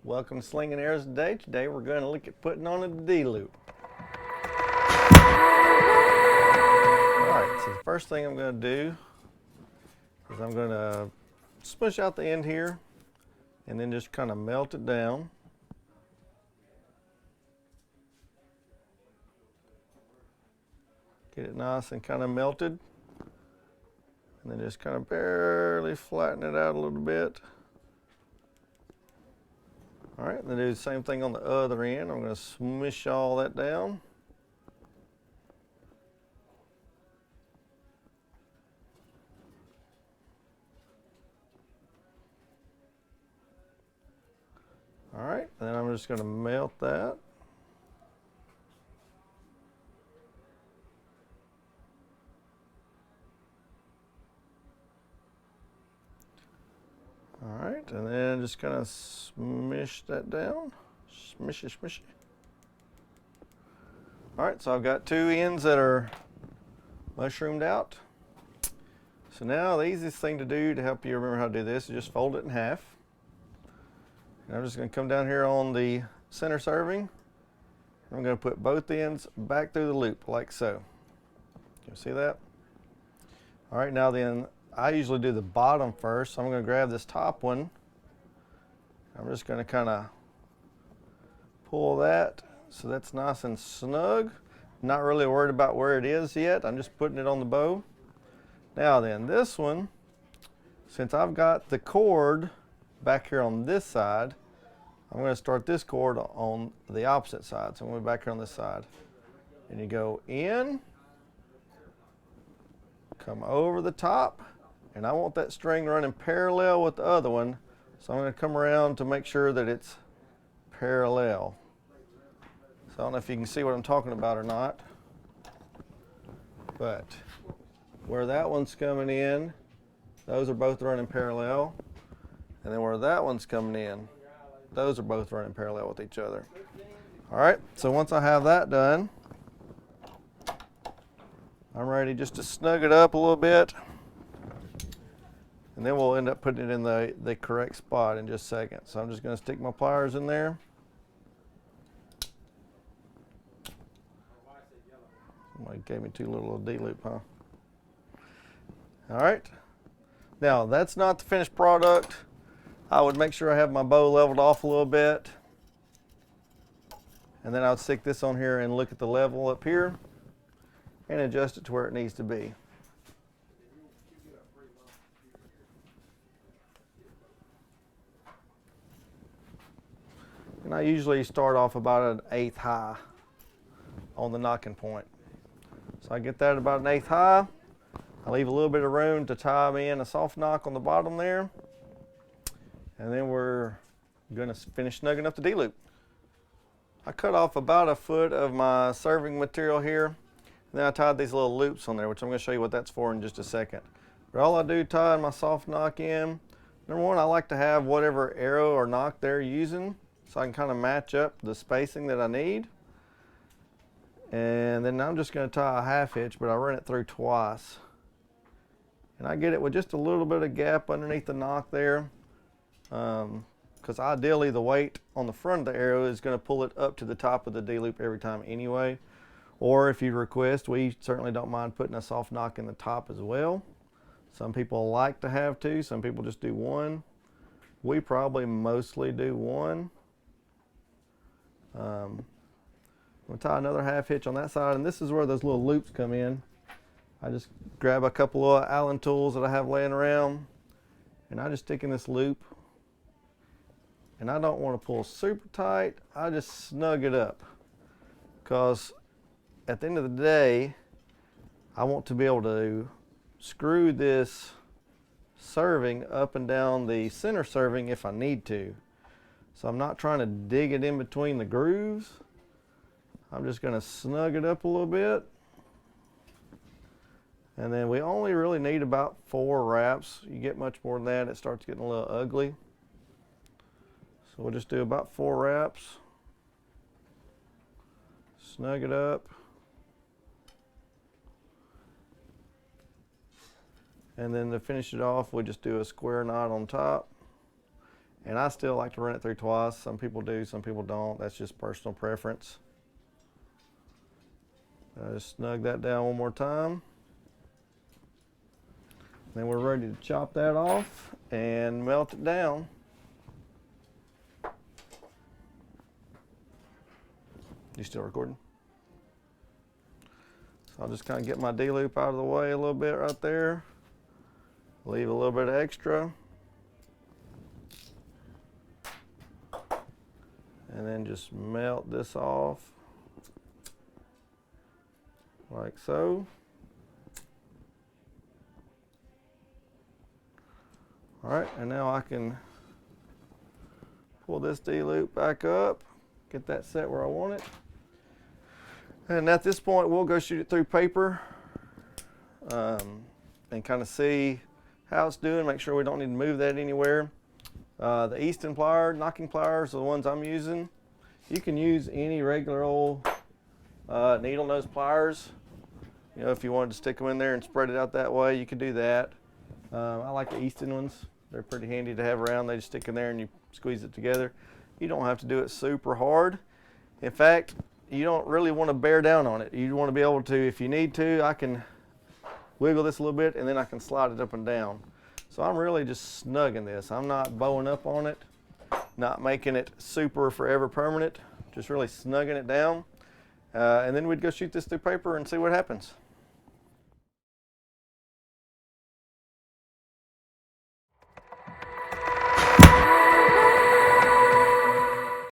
Welcome to Slingin Arrows today. Today we're going to look at putting on a D-loop. Alright, so the first thing I'm going to do is I'm going to smush out the end here and then just kind of melt it down. Get it nice and kind of melted. And then just kind of barely flatten it out a little bit. All right, then do the same thing on the other end. I'm going to smush all that down. All right, and then I'm just going to melt that. All right, and then just kind of smush that down. Smushy, smushy. All right, so I've got two ends that are mushroomed out. So now the easiest thing to do to help you remember how to do this is just fold it in half. And I'm just going to come down here on the center serving. I'm going to put both ends back through the loop like so. Can you see that? All right, now then I usually do the bottom first, so I'm going to grab this top one. I'm just going to kind of pull that so that's nice and snug. Not really worried about where it is yet. I'm just putting it on the bow. Now then, this one, since I've got the cord back here on this side, I'm going to start this cord on the opposite side. So I'm going to be back here on this side. And you go in, come over the top, and I want that string running parallel with the other one. So I'm going to come around to make sure that it's parallel. So I don't know if you can see what I'm talking about or not, but where that one's coming in, those are both running parallel. And then where that one's coming in, those are both running parallel with each other. All right, so once I have that done, I'm ready just to snug it up a little bit. And then we'll end up putting it in the correct spot in just a second. So I'm just going to stick my pliers in there. Somebody gave me too little a D-loop, huh? All right. Now, that's not the finished product. I would make sure I have my bow leveled off a little bit. And then I would stick this on here and look at the level up here and adjust it to where it needs to be. And I usually start off about 1/8 high on the knocking point. So I get that at about 1/8 high. I leave a little bit of room to tie me in a soft knock on the bottom there. And then we're going to finish snugging up the D-loop. I cut off about 1 foot of my serving material here. And then I tied these little loops on there, which I'm going to show you what that's for in just a second. But all I do tie my soft knock in. Number one, I like to have whatever arrow or knock they're using, so I can kind of match up the spacing that I need. And then I'm just going to tie a 1/2 hitch, but I run it through twice. And I get it with just a little bit of gap underneath the knock there. Because ideally the weight on the front of the arrow is going to pull it up to the top of the D-loop every time anyway. Or if you request, we certainly don't mind putting a soft knock in the top as well. Some people like to have two, some people just do one. We probably mostly do one. I'm going to tie another 1/2 hitch on that side, and this is where those little loops come in. I just grab a couple of Allen tools that I have laying around, and I just stick in this loop. And I don't want to pull super tight, I just snug it up. Because at the end of the day, I want to be able to screw this serving up and down the center serving if I need to. So I'm not trying to dig it in between the grooves. I'm just going to snug it up a little bit. And then we only really need about 4 wraps. You get much more than that, it starts getting a little ugly. So we'll just do about 4 wraps. Snug it up. And then to finish it off, we just do a square knot on top. And I still like to run it through twice. Some people do, some people don't. That's just personal preference. Just snug that down one more time. Then we're ready to chop that off and melt it down. You still recording? So I'll just kind of get my D-loop out of the way a little bit right there. Leave a little bit of extra. And then just melt this off like so. All right, and now I can pull this D-loop back up, get that set where I want it. And at this point, we'll go shoot it through paper and kind of see how it's doing, make sure we don't need to move that anywhere. The Easton plier, knocking pliers are the ones I'm using. You can use any regular old needle nose pliers. You know, if you wanted to stick them in there and spread it out that way, you could do that. I like the Easton ones. They're pretty handy to have around. They just stick in there and you squeeze it together. You don't have to do it super hard. In fact, you don't really want to bear down on it. You want to be able to, if you need to, I can wiggle this a little bit and then I can slide it up and down. So I'm really just snugging this. I'm not bowing up on it, not making it super forever permanent, just really snugging it down. And then we'd go shoot this through paper and see what happens.